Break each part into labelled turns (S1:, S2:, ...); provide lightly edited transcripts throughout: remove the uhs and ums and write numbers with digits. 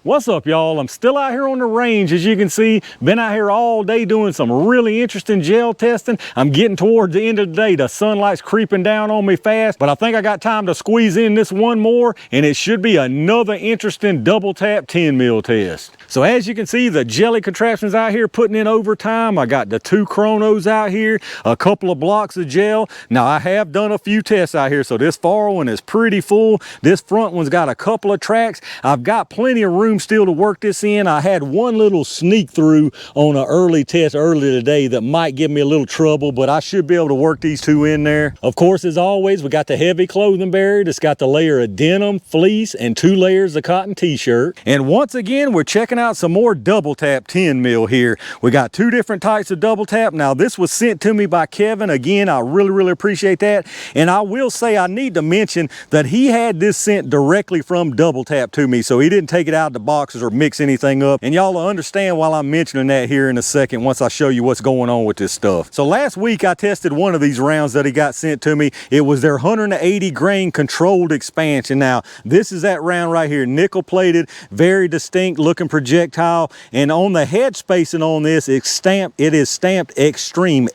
S1: What's up, y'all? I'm still out here on the range. As you can see, been out here all day doing some really interesting gel testing. I'm getting towards the end of the day. The sunlight's creeping down on me fast, but I think I got time to squeeze in this one more, and it should be another interesting double tap 10 mil test. So as you can see, the jelly contraptions out here putting in overtime. I got the 2 chronos out here, a couple of blocks of gel. Now I have done a few tests out here, so this far one is pretty full. This front one's got a couple of tracks. I've got plenty of room still to work this in. I had one little sneak through on an early test earlier today that might give me a little trouble, but I should be able to work these 2 in there. Of course, as always, we got the heavy clothing buried. It's got the layer of denim, fleece, and 2 layers of cotton t-shirt. And once again, we're checking out some more double tap 10 mil here. We got 2 different types of double tap. Now this was sent to me by Kevin. Again, I really appreciate that. And I will say I need to mention that he had this sent directly from Double Tap to me, so he didn't take it out of the boxes or mix anything up. And y'all will understand while I'm mentioning that here in a second once I show you what's going on with this stuff. So last week I tested one of these rounds that he got sent to me. It was their 180 grain controlled expansion. Now this is that round right here, nickel plated, very distinct looking projectile. And on the head spacing on this, it is stamped Extreme.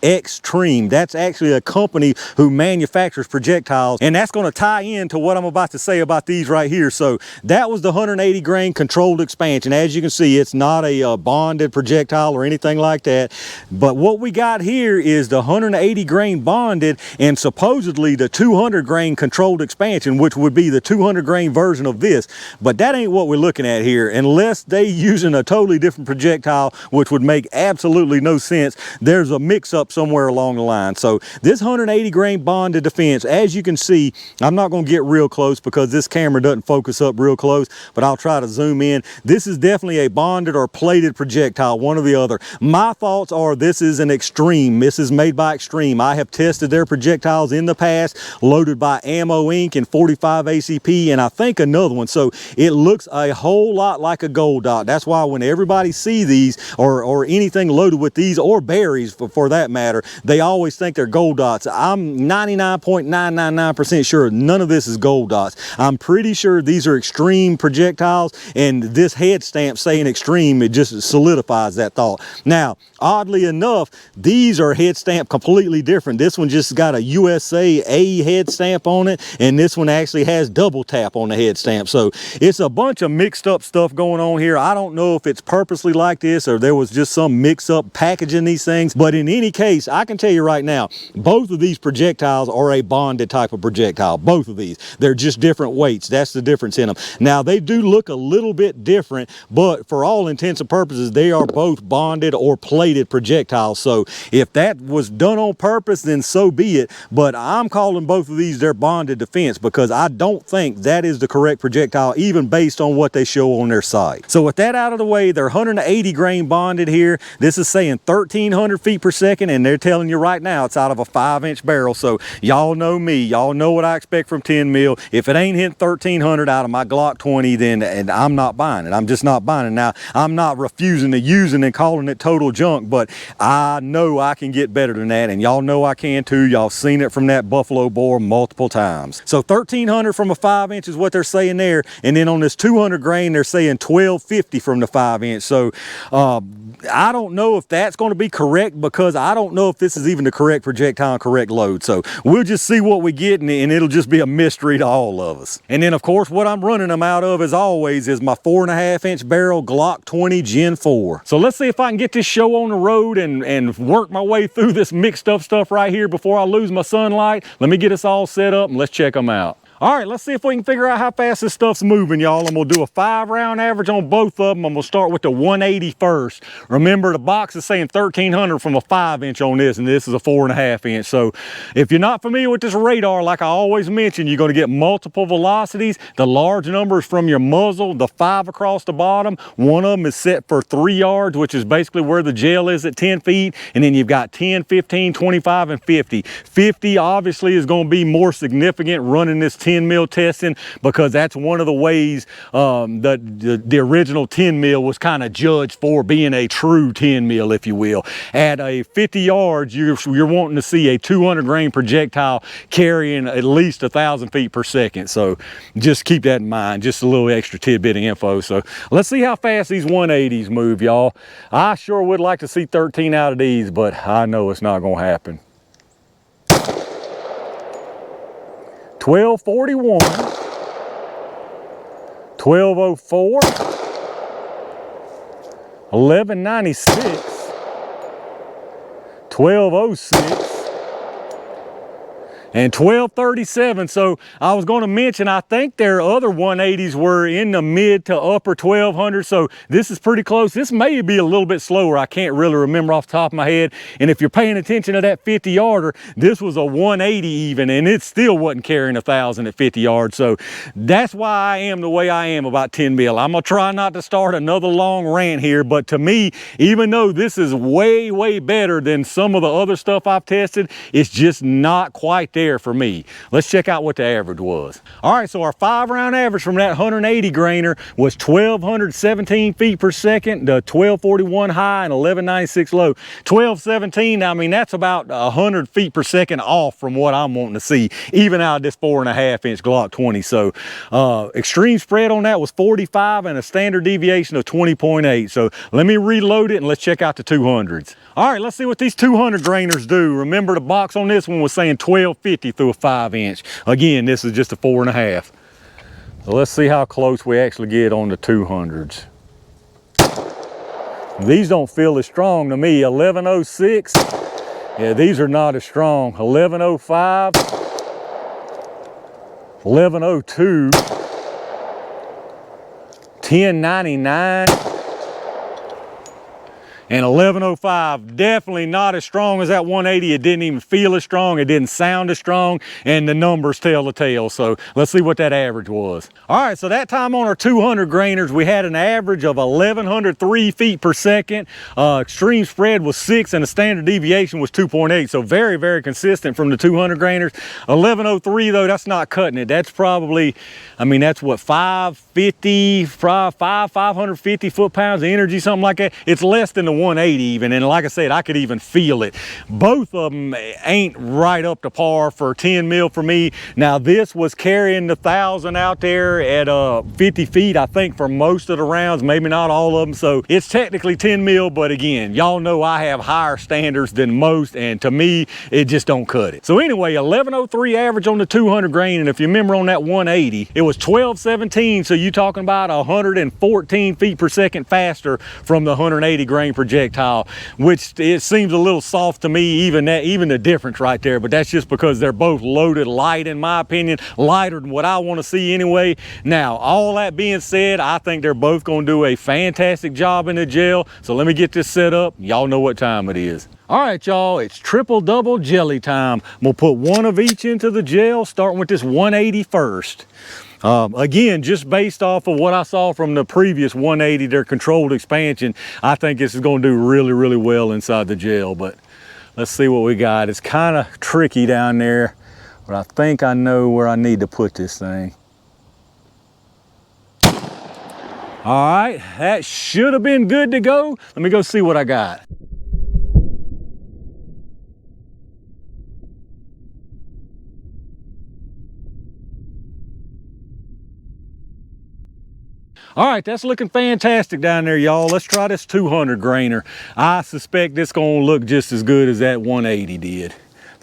S1: That's actually a company who manufactures projectiles, and that's going to tie into what I'm about to say about these right here. So that was the 180 grain controlled expansion. As you can see, it's not a bonded projectile or anything like that, but what we got here is the 180 grain bonded and supposedly the 200 grain controlled expansion, which would be the 200 grain version of this. But that ain't what we're looking at here, unless they using a totally different projectile, which would make absolutely no sense. There's a mix-up somewhere along the line. So this 180 grain bonded defense, as you can see, I'm not going to get real close because this camera doesn't focus up real close, but I'll try to zoom in. This is definitely a bonded or plated projectile, one or the other. My thoughts are this is an Extreme. This is made by Extreme. I have tested their projectiles in the past, loaded by Ammo Inc. and 45 ACP, and I think another one. So it looks a whole lot like a gold dot. That's why when everybody see these or anything loaded with these, or berries for that matter, they always think they're gold dots. I'm 99.999% sure none of this is gold dots. I'm pretty sure these are Extreme projectiles, and this head stamp saying Extreme, it just solidifies that thought. Now, oddly enough, these are head stamped completely different. This one just got a USA A head stamp on it, and this one actually has double tap on the head stamp. So it's a bunch of mixed up stuff going on here. I don't know if it's purposely like this or there was just some mix up packaging these things, but in any case, I can tell you right now, both of these projectiles are a bonded type of projectile. Both of these, they're just different weights. That's the difference in them. Now they do look a little bit different, but for all intents and purposes, they are both bonded or plated projectiles. So if that was done on purpose, then so be it. But I'm calling both of these their bonded defense because I don't think that is the correct projectile, even based on what they show on their site. So with that out of the way, they're 180 grain bonded here. This is saying 1,300 feet per second, and they're telling you right now it's out of a 5-inch barrel. So y'all know me. Y'all know what I expect from 10 mil. If it ain't hitting 1,300 out of my Glock 20, then and I'm not buying it. I'm just not buying it. Now, I'm not refusing to use it and calling it total junk, but I know I can get better than that, and y'all know I can too. Y'all seen it from that Buffalo bore multiple times. So 1,300 from a 5-inch is what they're saying there, and then on this 200 grain, they're saying 1,250 from the 5-inch. So I don't know if that's going to be correct because I don't know if this is even the correct projectile and correct load. So we'll just see what we get, and it'll just be a mystery to all of us. And then of course what I'm running them out of as always is my 4.5-inch barrel Glock 20 Gen 4. So let's see if I can get this show on the road and work my way through this mixed up stuff right here before I lose my sunlight. Let me get us all set up and let's check them out. All right, let's see if we can figure out how fast this stuff's moving, y'all. I'm gonna do a 5-round average on both of them. I'm gonna start with the 180 first. Remember, the box is saying 1,300 from a 5-inch on this, and this is a 4.5-inch. So if you're not familiar with this radar, like I always mention, you're gonna get multiple velocities. The large numbers from your muzzle, the 5 across the bottom. One of them is set for 3 yards, which is basically where the gel is at 10 feet. And then you've got 10, 15, 25, and 50. 50 obviously is gonna be more significant running this 10 10 mil testing, because that's one of the ways the original 10 mil was kind of judged for being a true 10 mil, if you will. At a 50 yards, you're wanting to see a 200 grain projectile carrying at least 1,000 feet per second. So just keep that in mind, just a little extra tidbit of info. So let's see how fast these 180s move, y'all. I sure would like to see 13 out of these, but I know it's not gonna happen. 1241, 1204, 1196, 1206, and 1237. So I was going to mention, I think their other 180s were in the mid to upper 1200. So this is pretty close. This may be a little bit slower. I can't really remember off the top of my head. And if you're paying attention to that 50 yarder, this was a 180 even, and it still wasn't carrying 1,000 at 50 yards. So that's why I am the way I am about 10 mil. I'm gonna try not to start another long rant here, but to me, even though this is way, way better than some of the other stuff I've tested, it's just not quite there for me. Let's check out what the average was. All right, so our 5-round average from that 180 grainer was 1,217 feet per second, the 1241 high and 1196 low. 1217, I mean, that's about 100 feet per second off from what I'm wanting to see, even out of this 4.5-inch Glock 20. So extreme spread on that was 45 and a standard deviation of 20.8. So let me reload it and let's check out the 200s. All right, let's see what these 200 grainers do. Remember, the box on this one was saying 1250 through a 5-inch. Again, this is just a 4.5. So let's see how close we actually get on the 200s. These don't feel as strong to me. 1106, yeah, these are not as strong. 1105, 1102, 1099, and 1105, definitely not as strong as that 180. It didn't even feel as strong. It didn't sound as strong, and the numbers tell the tale. So let's see what that average was. All right, so that time on our 200 grainers, we had an average of 1,103 feet per second. Extreme spread was 6, and the standard deviation was 2.8. So very, very consistent from the 200 grainers. 1103 though, that's not cutting it. That's probably, I mean, that's what, 550 foot-pounds of energy, something like that. It's less than the 180 even, and like I said, I could even feel it. Both of them ain't right up to par for 10 mil for me. Now this was carrying the 1,000 out there at 50 feet, I think, for most of the rounds, maybe not all of them. So it's technically 10 mil, but again, y'all know I have higher standards than most, and to me, it just don't cut it. So anyway, 1103 average on the 200 grain, and if you remember on that 180, it was 1217, so you talking about 114 feet per second faster from the 180 grain projectile, which it seems a little soft to me, even the difference right there, but that's just because they're both loaded light, in my opinion, lighter than what I want to see anyway. Now, all that being said, I think they're both going to do a fantastic job in the gel. So let me get this set up. Y'all know what time it is. All right, y'all, it's triple double jelly time. We'll put one of each into the gel, starting with this 180 first. Again, just based off of what I saw from the previous 180, their controlled expansion, I think this is going to do really, really well inside the gel. But let's see what we got. It's kind of tricky down there, but I think I know where I need to put this thing. All right, that should have been good to go. Let me go see what I got. All right, that's looking fantastic down there, y'all. Let's try this 200 grainer. I suspect it's gonna look just as good as that 180 did.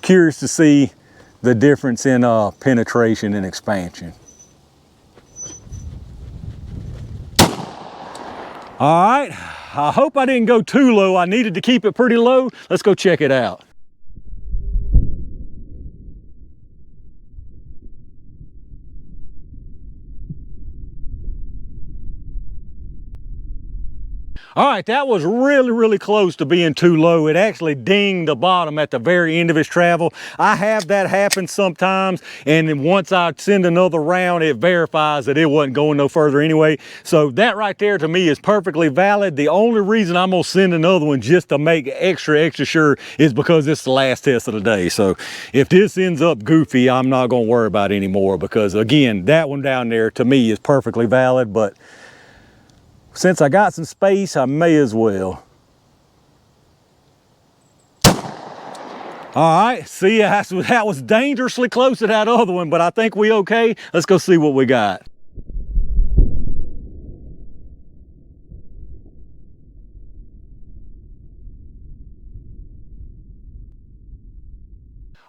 S1: Curious to see the difference in penetration and expansion. All right, I hope I didn't go too low. I needed to keep it pretty low. Let's go check it out. All right, that was really, really close to being too low. It actually dinged the bottom at the very end of its travel. I have that happen sometimes, and then once I send another round, it verifies that it wasn't going no further anyway. So that right there to me is perfectly valid. The only reason I'm gonna send another one just to make extra sure is because it's the last test of the day. So if this ends up goofy, I'm not gonna worry about it anymore, because again, that one down there to me is perfectly valid, but since I got some space, I may as well. All right, see, that was dangerously close to that other one, but I think we okay. Let's go see what we got.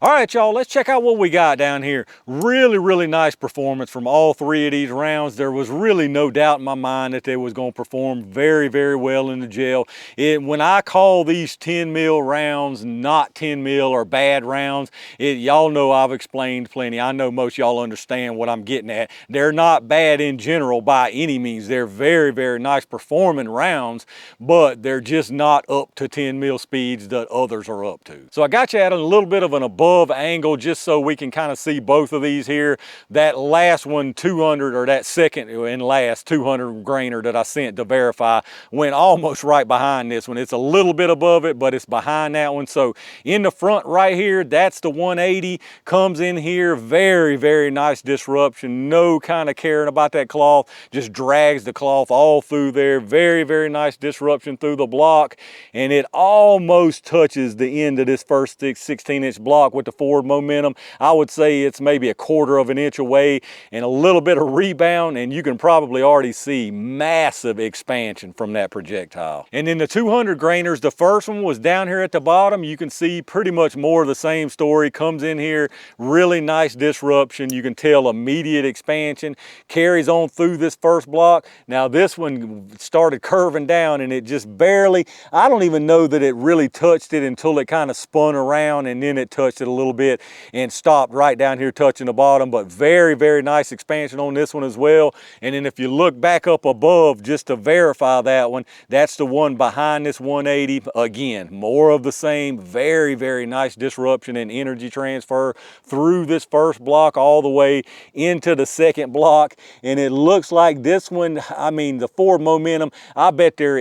S1: All right, y'all, let's check out what we got down here. Really, really nice performance from all three of these rounds. There was really no doubt in my mind that they was going to perform very, very well in the gel. When I call these 10 mil rounds not 10 mil or bad rounds, y'all know I've explained plenty. I know most y'all understand what I'm getting at. They're not bad in general by any means. They're very, very nice performing rounds, but they're just not up to 10 mil speeds that others are up to. So I got you at a little bit of an above angle just so we can kind of see both of these here. That last one, 200, or that second and last 200 grainer that I sent to verify, went almost right behind this one. It's a little bit above it, but it's behind that one. So in the front right here, that's the 180, comes in here, very, very nice disruption. No kind of caring about that cloth, just drags the cloth all through there. Very, very nice disruption through the block, and it almost touches the end of this first 16-inch block with the forward momentum. I would say it's maybe a quarter of an inch away, and a little bit of rebound, and you can probably already see massive expansion from that projectile. And in the 200 grainers, the first one was down here at the bottom. You can see pretty much more of the same story. Comes in here, really nice disruption. You can tell immediate expansion, carries on through this first block. Now this one started curving down, and it just barely, I don't even know that it really touched it until it kind of spun around, and then it touched it a little bit and stopped right down here touching the bottom. But very, very nice expansion on this one as well. And then if you look back up above just to verify that one, that's the one behind this 180. Again, more of the same. Very, very nice disruption and energy transfer through this first block all the way into the second block. And it looks like this one, I mean, the forward momentum, I bet they're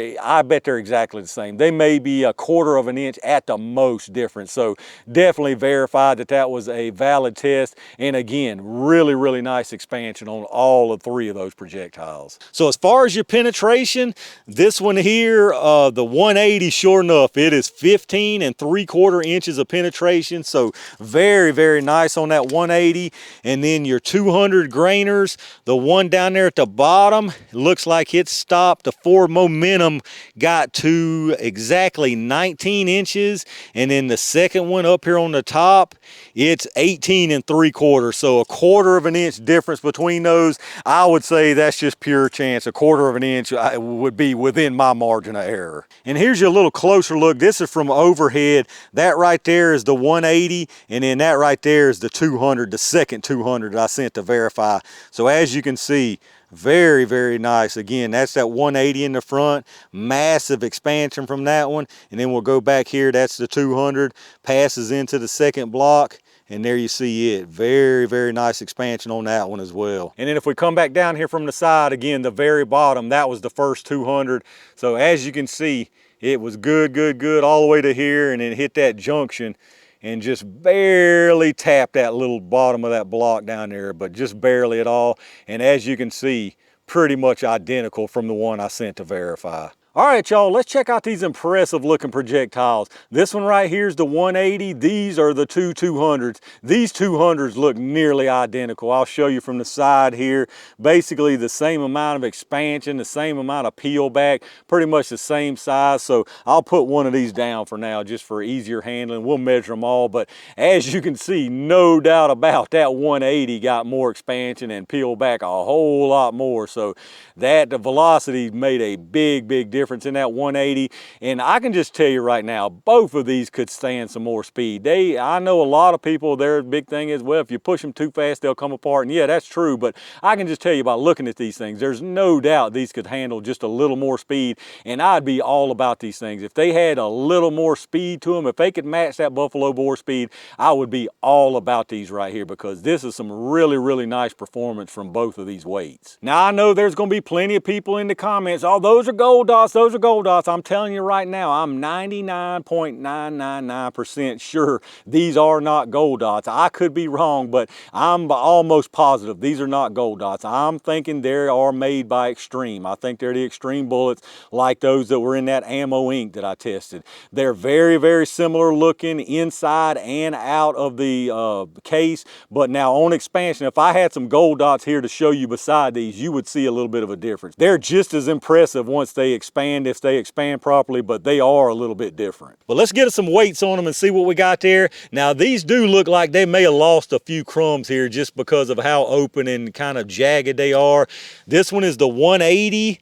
S1: exactly the same. They may be a quarter of an inch at the most different. So definitely verified that that was a valid test. And again, really, really nice expansion on all of three of those projectiles. So as far as your penetration, this one here, the 180, sure enough, it is 15 3/4 inches of penetration. So very, very nice on that 180. And then your 200 grainers, the one down there at the bottom, looks like it stopped. The forward momentum got to exactly 19 inches. And then the second one up here on the top, it's 18 3/4. So a quarter of an inch difference between those. I would say that's just pure chance. A quarter of an inch would be within my margin of error. And here's your little closer look. This is from overhead. That right there is the 180, and then that right there is the 200, the second 200 that I sent to verify. So as you can see, very, very nice. Again, that's that 180 in the front, massive expansion from that one. And then we'll go back here, that's the 200, passes into the second block, and there you see it. Very, very nice expansion on that one as well. And then if we come back down here from the side, again, the very bottom, that was the first 200. So as you can see, it was good, good, good all the way to here, and then hit that junction and just barely tap that little bottom of that block down there, but just barely at all. And as you can see, pretty much identical from the one I sent to verify. All right, y'all, let's check out these impressive looking projectiles. This one right here is the 180. These are the two 200s. These 200s look nearly identical. I'll show you from the side here. Basically the same amount of expansion, the same amount of peel back, pretty much the same size. So I'll put one of these down for now just for easier handling. We'll measure them all, but as you can see, no doubt about that 180 got more expansion and peel back a whole lot more. So that the velocity made a big, big difference difference in that 180. And I can just tell you right now, both of these could stand some more speed. I know a lot of people, their big thing is, well, if you push them too fast, they'll come apart. And yeah, that's true. But I can just tell you by looking at these things, there's no doubt these could handle just a little more speed. And I'd be all about these things. If they had a little more speed to them, if they could match that buffalo bore speed, I would be all about these right here, because this is some really, really nice performance from both of these weights. Now, I know there's going to be plenty of people in the comments, oh, those are gold dots, those are gold dots. I'm telling you right now, I'm 99.999% sure these are not gold dots. I could be wrong, but I'm almost positive these are not gold dots. I'm thinking they are made by Extreme. I think they're the Extreme bullets, like those that were in that Ammo Inc. that I tested. They're very, very similar looking inside and out of the case, but now on expansion, if I had some gold dots here to show you beside these, you would see a little bit of a difference. They're just as impressive once they expand, if they expand properly, but they are a little bit different. But let's get some weights on them and see what we got there. Now, these do look like they may have lost a few crumbs here just because of how open and kind of jagged they are. This one is the 180.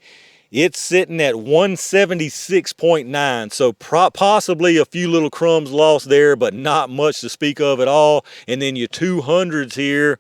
S1: It's sitting at 176.9, so possibly a few little crumbs lost there, but not much to speak of at all. And then your 200s here,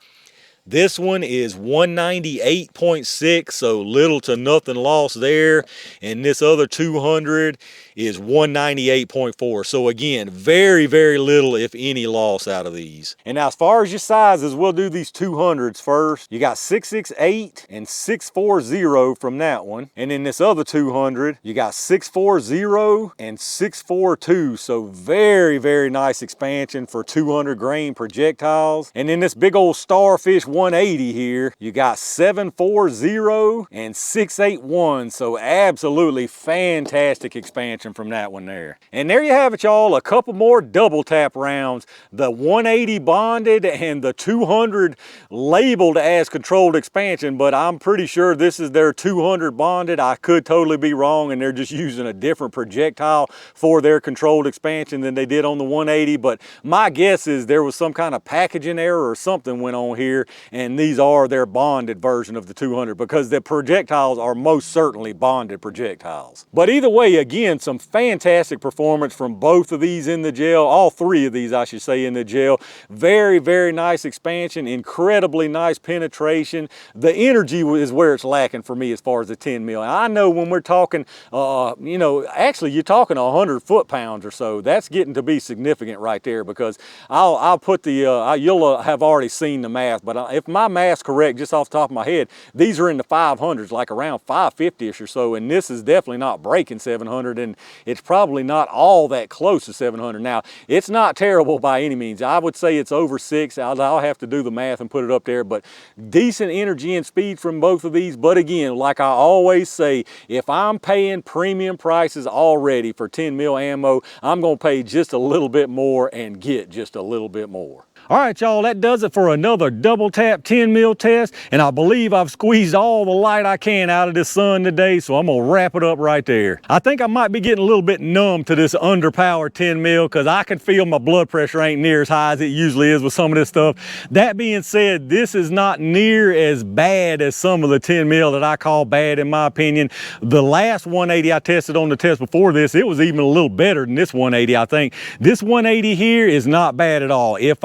S1: this one is 198.6, so little to nothing lost there. And this other 200 is 198.4. So again, very, very little, if any, loss out of these. And now as far as your sizes, we'll do these 200s first. You got 668 and 640 from that one. And in this other 200, you got 640 and 642. So very, very nice expansion for 200 grain projectiles. And in this big old Starfish 180 here, you got 740 and 681. So absolutely fantastic expansion from that one there. And there you have it, y'all, a couple more double tap rounds. The 180 bonded and the 200 labeled as controlled expansion, but I'm pretty sure this is their 200 bonded. I could totally be wrong, and they're just using a different projectile for their controlled expansion than they did on the 180. But my guess is there was some kind of packaging error or something went on here, and these are their bonded version of the 200, because the projectiles are most certainly bonded projectiles. But either way, again, some fantastic performance from both of these in the gel, all three of these I should say in the gel. Very, very nice expansion, incredibly nice penetration. The energy is where it's lacking for me as far as the 10 mil. And I know when we're talking, you know, actually you're talking 100 foot-pounds or so, that's getting to be significant right there, because I'll put the, you'll have already seen the math, but if my math's correct, just off the top of my head, these are in the 500s, like around 550-ish or so, and this is definitely not breaking 700, and it's probably not all that close to 700. Now, it's not terrible by any means. I would say it's over 6. I'll have to do the math and put it up there, but decent energy and speed from both of these. But again, like I always say, if I'm paying premium prices already for 10 mil ammo, I'm gonna pay just a little bit more and get just a little bit more. All right, y'all, that does it for another double tap 10 mil test, and I believe I've squeezed all the light I can out of this sun today, so I'm gonna wrap it up right there. I think I might be getting a little bit numb to this underpowered 10 mil, because I can feel my blood pressure ain't near as high as it usually is with some of this stuff. That being said, this is not near as bad as some of the 10 mil that I call bad in my opinion. The last 180 I tested on the test before this, it was even a little better than this 180, I think. This 180 here is not bad at all. If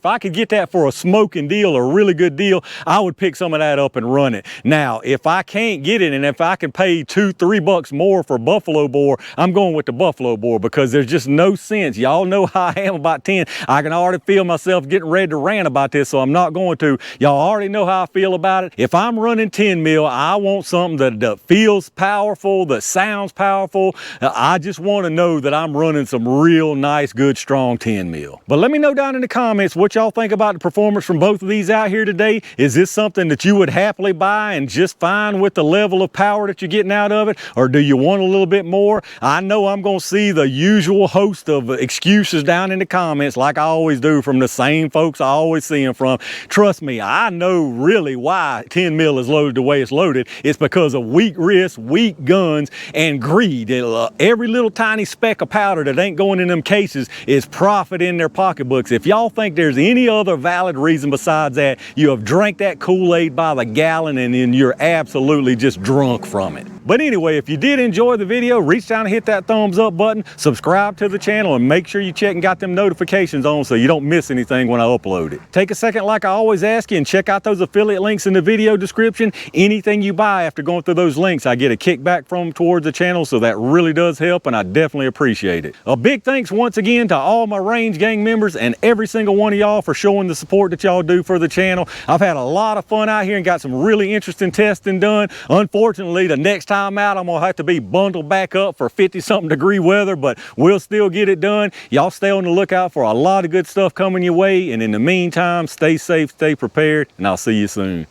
S1: I could get that for a smoking deal, a really good deal, I would pick some of that up and run it. Now, if I can't get it, and if I can pay $2-3 more for buffalo bore, I'm going with the buffalo bore, because there's just no sense. Y'all know how I am about 10. I can already feel myself getting ready to rant about this, so I'm not going to. Y'all already know how I feel about it. If I'm running 10 mil, I want something that feels powerful, that sounds powerful. I just want to know that I'm running some real nice, good, strong 10 mil. But let me know down in the comments what y'all think about the performance from both of these out here today. Is this something that you would happily buy and just fine with the level of power that you're getting out of it? Or do you want a little bit more? I know I'm going to see the usual host of excuses down in the comments, like I always do, from the same folks I always see them from. Trust me, I know really why 10 mil is loaded the way it's loaded. It's because of weak wrists, weak guns, and greed. Every little tiny speck of powder that ain't going in them cases is profit in their pocketbooks. If y'all think there's any other valid reason besides that you have drank that Kool-Aid by the gallon and then you're absolutely just drunk from it. But anyway, if you did enjoy the video, reach down and hit that thumbs up button, subscribe to the channel, and make sure you check and got them notifications on so you don't miss anything when I upload it. Take a second, like I always ask you, and check out those affiliate links in the video description. Anything you buy after going through those links, I get a kickback from towards the channel, so that really does help, and I definitely appreciate it. A big thanks once again to all my Range Gang members and every single one of y'all for showing the support that y'all do for the channel. I've had a lot of fun out here and got some really interesting testing done. Unfortunately, the next time out, I'm gonna have to be bundled back up for 50-something degree weather, but we'll still get it done. Y'all stay on the lookout for a lot of good stuff coming your way, and in the meantime, stay safe, stay prepared, and I'll see you soon.